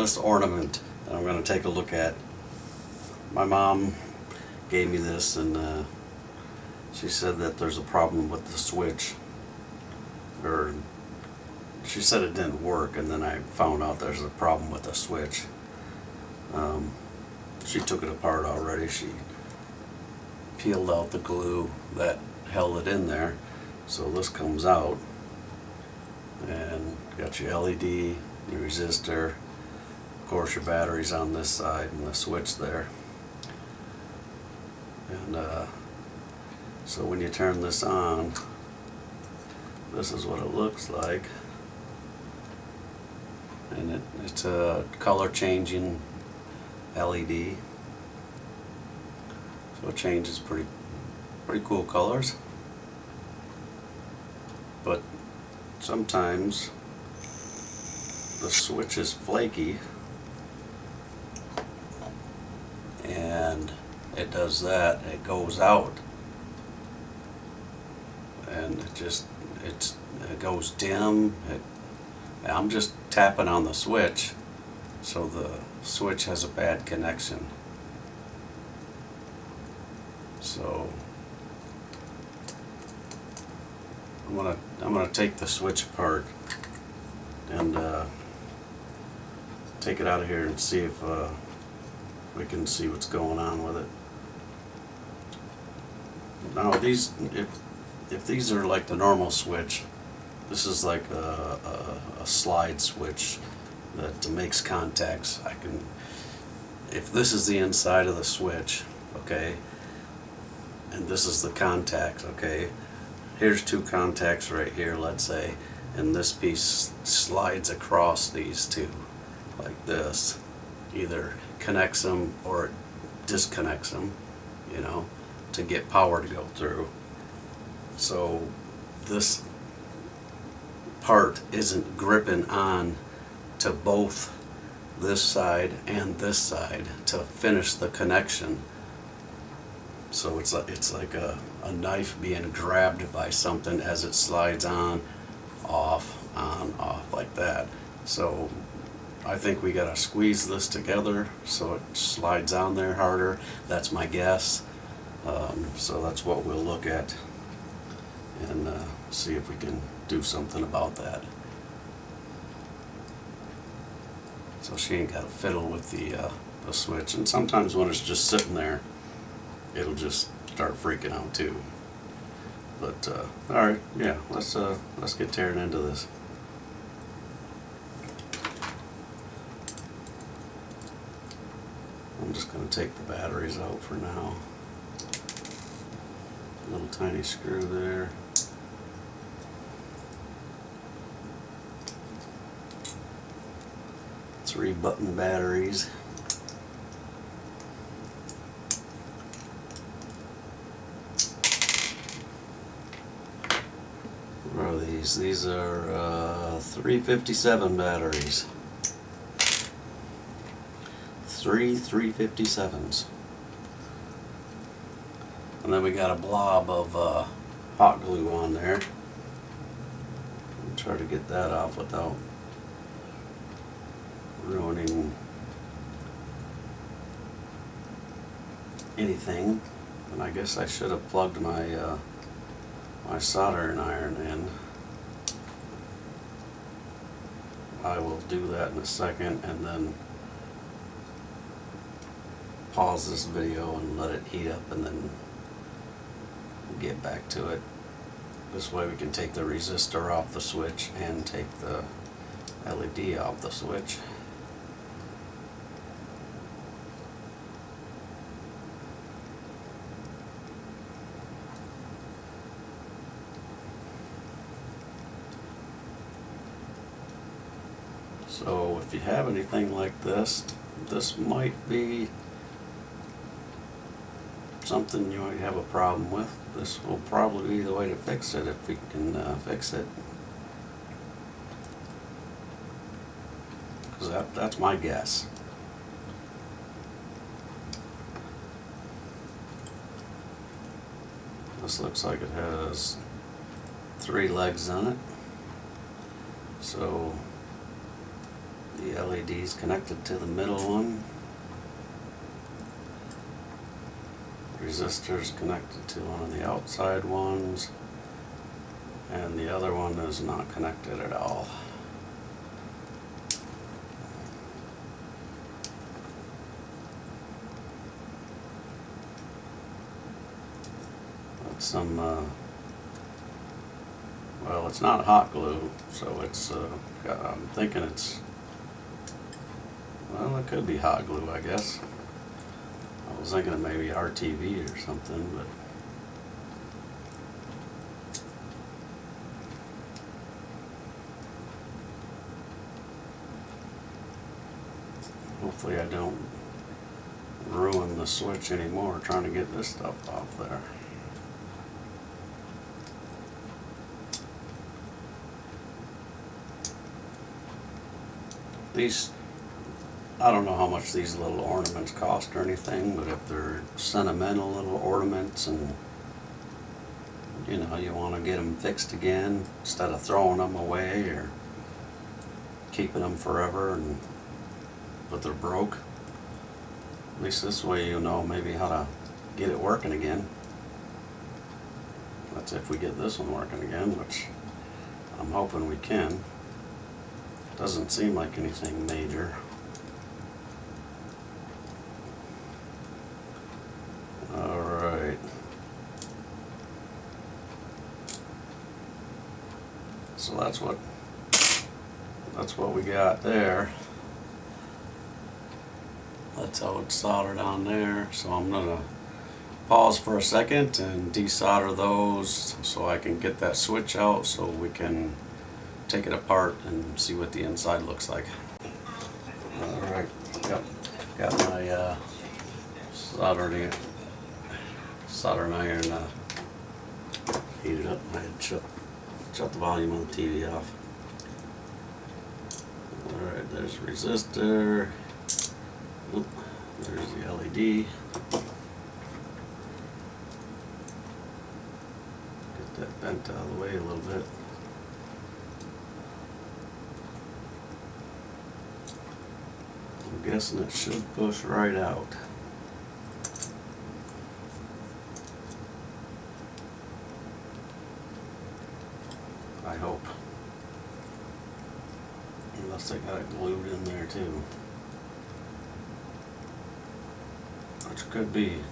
this ornament that I'm going to take a look at. My mom gave me this, and she said that there's a problem with the switch, or she said it didn't work, and then I found out there's a problem with the switch. She took it apart already. She peeled out the glue that held it in there, so this comes out, and got your LED, your resistor, of course your batteries on this side, and the switch there. And so when you turn this on, this is what it looks like, and it's a color changing LED, so it changes pretty cool colors. But sometimes the switch is flaky, and it does that, it goes out, and it goes dim. I'm just tapping on the switch, so the switch has a bad connection. So I'm gonna take the switch apart and take it out of here and see if we can see what's going on with it. Now these, if these are like the normal switch, this is like a slide switch that makes contacts. If this is the inside of the switch, okay, and this is the contact, okay, here's two contacts right here, let's say, and this piece slides across these two like this, either connects them or disconnects them, you know, to get power to go through. So this part isn't gripping on to both this side and this side to finish the connection. So it's like a knife being grabbed by something as it slides on, off, like that. So I think we gotta squeeze this together so it slides on there harder. That's my guess. So that's what we'll look at and see if we can do something about that. So she ain't gotta fiddle with the switch, and sometimes when it's just sitting there, it'll just start freaking out too. But all right, yeah, let's get tearing into this. I'm just going to take the batteries out for now. A little tiny screw there. Three button batteries. What are these? These are 357 batteries. Three 357s. And then we got a blob of hot glue on there. I'll try to get that off without ruining anything. And I guess I should have plugged my my soldering iron in. I will do that in a second, and then pause this video and let it heat up, and then get back to it. This way we can take the resistor off the switch and take the LED off the switch. So if you have anything like this, this might be something you might have a problem with. This will probably be the way to fix it if we can fix it. Because that's my guess. This looks like it has 3 legs on it. So the the LEDs connected to the middle one. Resistors connected to one of the outside ones, and the other one is not connected at all. That's some well, it's not hot glue, so it's I'm thinking it's, well, it could be hot glue, I guess. I was thinking of maybe RTV or something, but hopefully I don't ruin the switch anymore trying to get this stuff off there. These, I don't know how much these little ornaments cost or anything, but if they're sentimental little ornaments and you know, you want to get them fixed again instead of throwing them away or keeping them forever, and but they're broke, at least this way you know maybe how to get it working again. That's if we get this one working again, which I'm hoping we can. Doesn't seem like anything major. Alright. So that's what we got there. That's how it's soldered on there. So I'm gonna pause for a second and desolder those so I can get that switch out so we can take it apart and see what the inside looks like. Alright, yep, got my soldering iron heated up. I had to shut the volume on the TV off. Alright, there's the resistor. Oop, there's the LED. Get that bent out of the way a little bit. I'm guessing it should push right out. I hope. Unless they got it glued in there too. Which could be.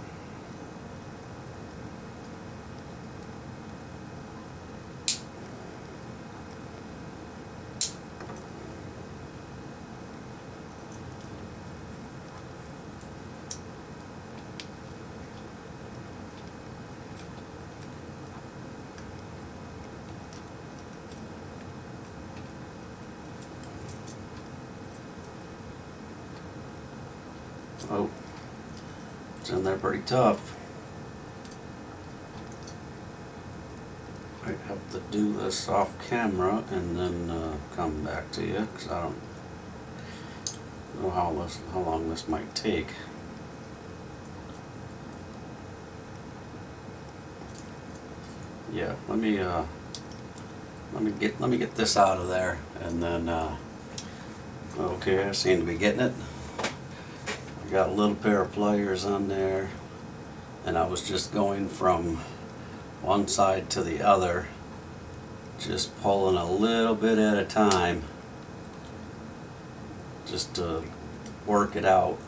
Oh, it's in there pretty tough. I have to do this off camera and then come back to you because I don't know how long this might take. Yeah, let me get this out of there and then okay, I seem to be getting it. I got a little pair of pliers on there, and I was just going from one side to the other, just pulling a little bit at a time, just to work it out.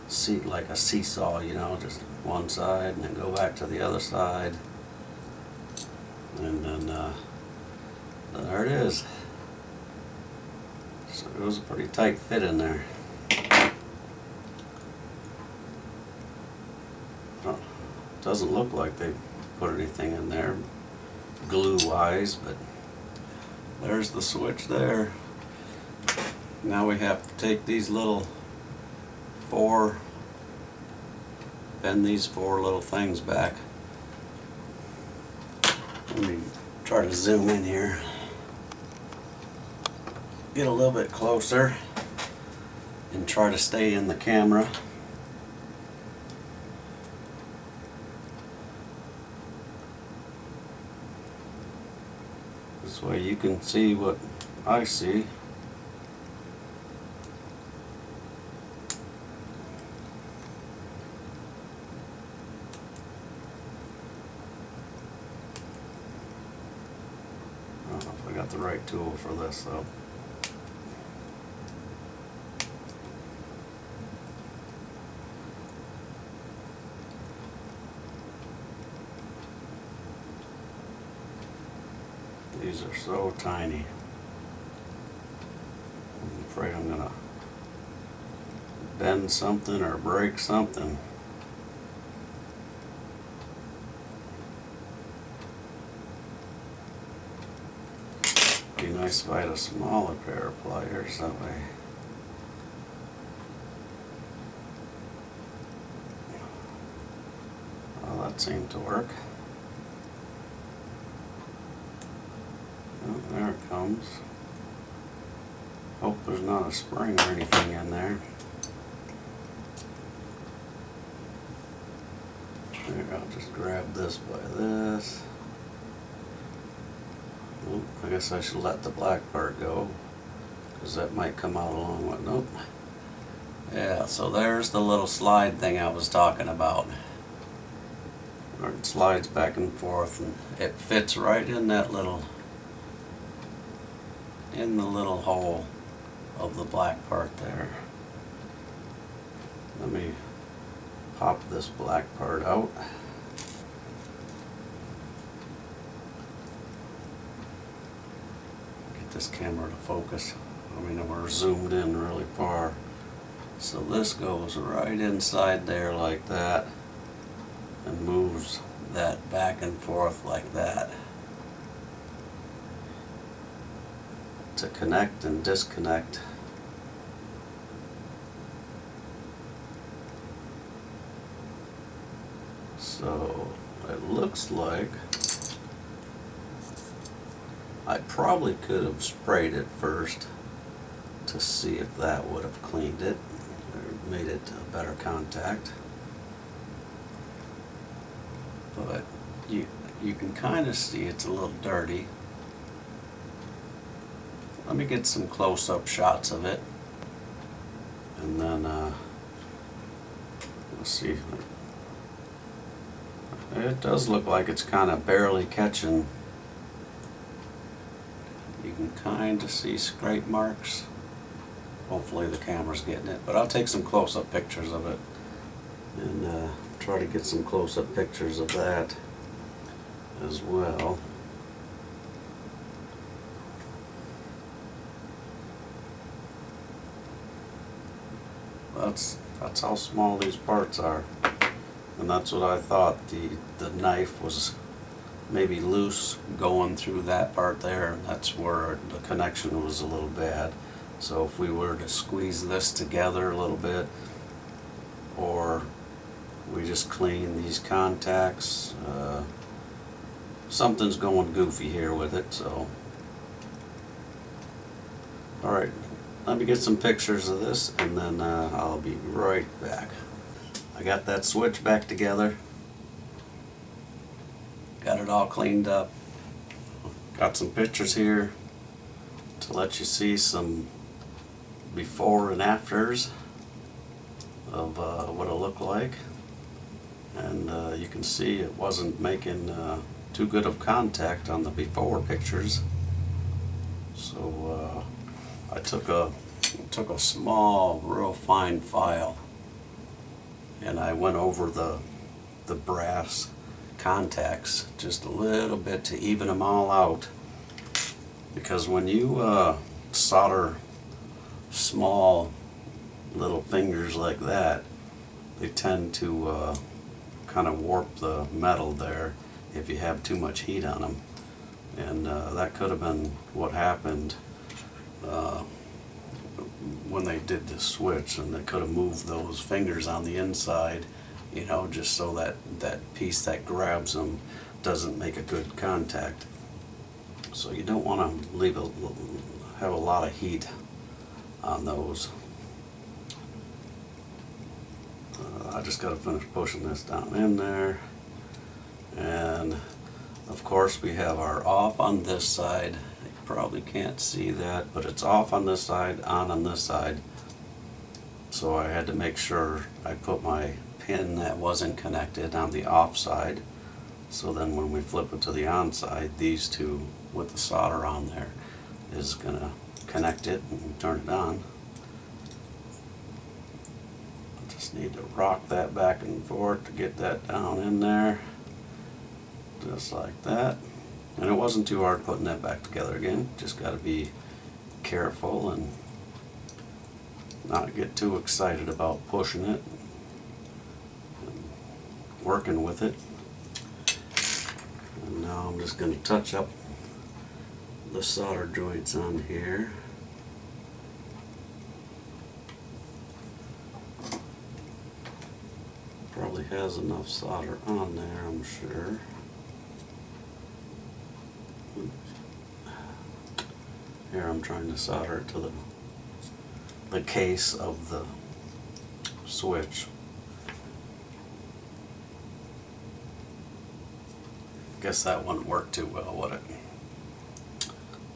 See, like a seesaw, you know, just one side and then go back to the other side, and then there it is. So it was a pretty tight fit in there. Doesn't look like they put anything in there glue wise, but there's the switch there. Now we have to take these little bend these four little things back. Let me try to zoom in here, get a little bit closer and try to stay in the camera. This way you can see what I see. got the right tool for this though. These are so tiny. I'm afraid I'm gonna bend something or break something. Be nice if I had a smaller pair of pliers that way. Well, that seemed to work. Oh, there it comes. Hope there's not a spring or anything in there. There, I'll just grab this by this. Oh, I guess I should let the black part go, because that might come out along with, nope. Yeah, so there's the little slide thing I was talking about. Where it slides back and forth, and it fits right in that little, in the little hole of the black part there. Let me pop this black part out. Get this camera to focus. I mean, we're zoomed in really far. So this goes right inside there like that and moves that back and forth like that to connect and disconnect. So it looks like I probably could have sprayed it first to see if that would have cleaned it or made it a better contact. But you can kind of see it's a little dirty. Let me get some close-up shots of it, and then let's see. It does look like it's kind of barely catching. You can kind of see scrape marks. Hopefully the camera's getting it, but I'll take some close-up pictures of it and try to get some close-up pictures of that as well. That's how small these parts are, and that's what I thought. The knife was maybe loose going through that part there, and that's where the connection was a little bad. So if we were to squeeze this together a little bit, or we just clean these contacts, something's going goofy here with it. So alright, let me get some pictures of this, and then I'll be right back. I got that switch back together, got it all cleaned up, got some pictures here to let you see some before and afters of what it looked like. And you can see it wasn't making too good of contact on the before pictures. So I took a small, real fine file, and I went over the brass contacts just a little bit to even them all out, because when you solder small little fingers like that, they tend to kind of warp the metal there if you have too much heat on them, and that could have been what happened when they did this switch, and they could have moved those fingers on the inside, you know, just so that that piece that grabs them doesn't make a good contact. So you don't want to have a lot of heat on those. I just got to finish pushing this down in there, and of course we have our off on this side. You probably can't see that, but it's off on this side, on this side. So I had to make sure I put my pin that wasn't connected on the off side, So then when we flip it to the on side, these two with the solder on there is going to connect it and turn it on. I just need to rock that back and forth to get that down in there, just like that. And it wasn't too hard putting that back together again. Just got to be careful and not get too excited about pushing it and working with it. And now I'm just going to touch up the solder joints on here. Probably has enough solder on there, I'm sure. Here I'm trying to solder it to the case of the switch. Guess that wouldn't work too well, would it?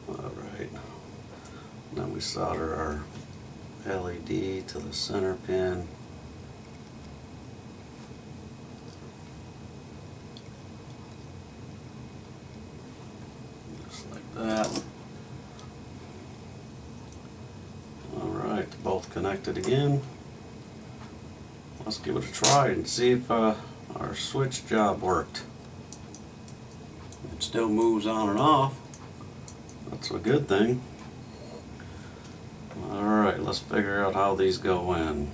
Alright. Now we solder our LED to the center pin. Just like that. Alright, both connected again. Let's give it a try and see if our switch job worked. It still moves on and off. That's a good thing. Alright, let's figure out how these go in.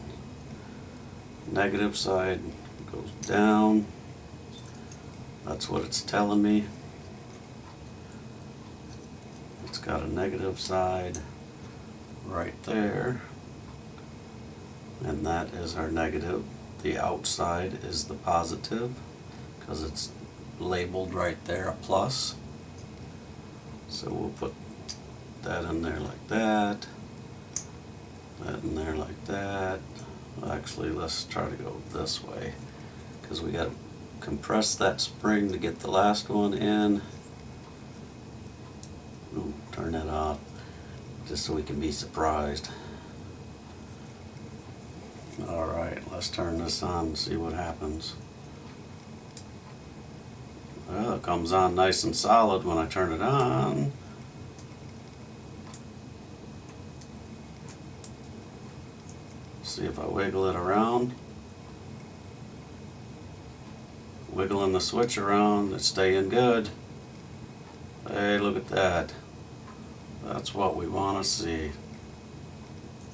Negative side goes down. That's what it's telling me. It's got a negative side right there. And that is our negative. The outside is the positive because it's labeled right there, a plus. So we'll put that in there like that, that in there like that. Actually, let's try to go this way because we got to compress that spring to get the last one in. Ooh, turn that off just so we can be surprised. Alright, let's turn this on and see what happens. Well, it comes on nice and solid when I turn it on. See if I wiggle it around. Wiggling the switch around, it's staying good. Hey, look at that. That's what we want to see.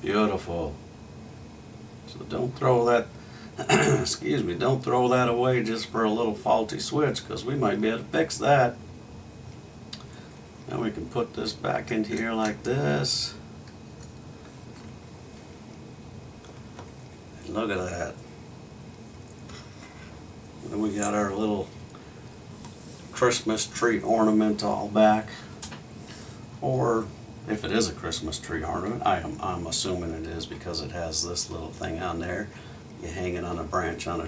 Beautiful. So don't throw that excuse me, don't throw that away just for a little faulty switch, because we might be able to fix that. Now we can put this back in here like this. And look at that. And we got our little Christmas tree ornament all back. Or if it is a Christmas tree ornament, I'm assuming it is because it has this little thing on there. You hang it on a branch on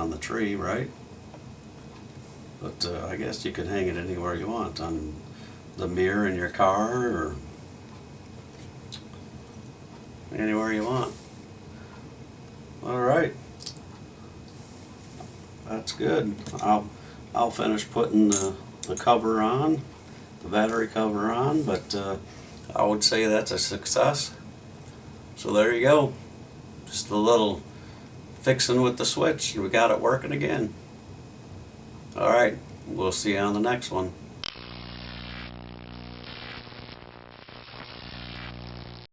the tree, right? But I guess you could hang it anywhere you want, on the mirror in your car or anywhere you want. Alright, that's good. I'll finish putting the cover on, the battery cover on, but I would say that's a success. So there you go, just a little fixing with the switch, and we got it working again. Alright, we'll see you on the next one.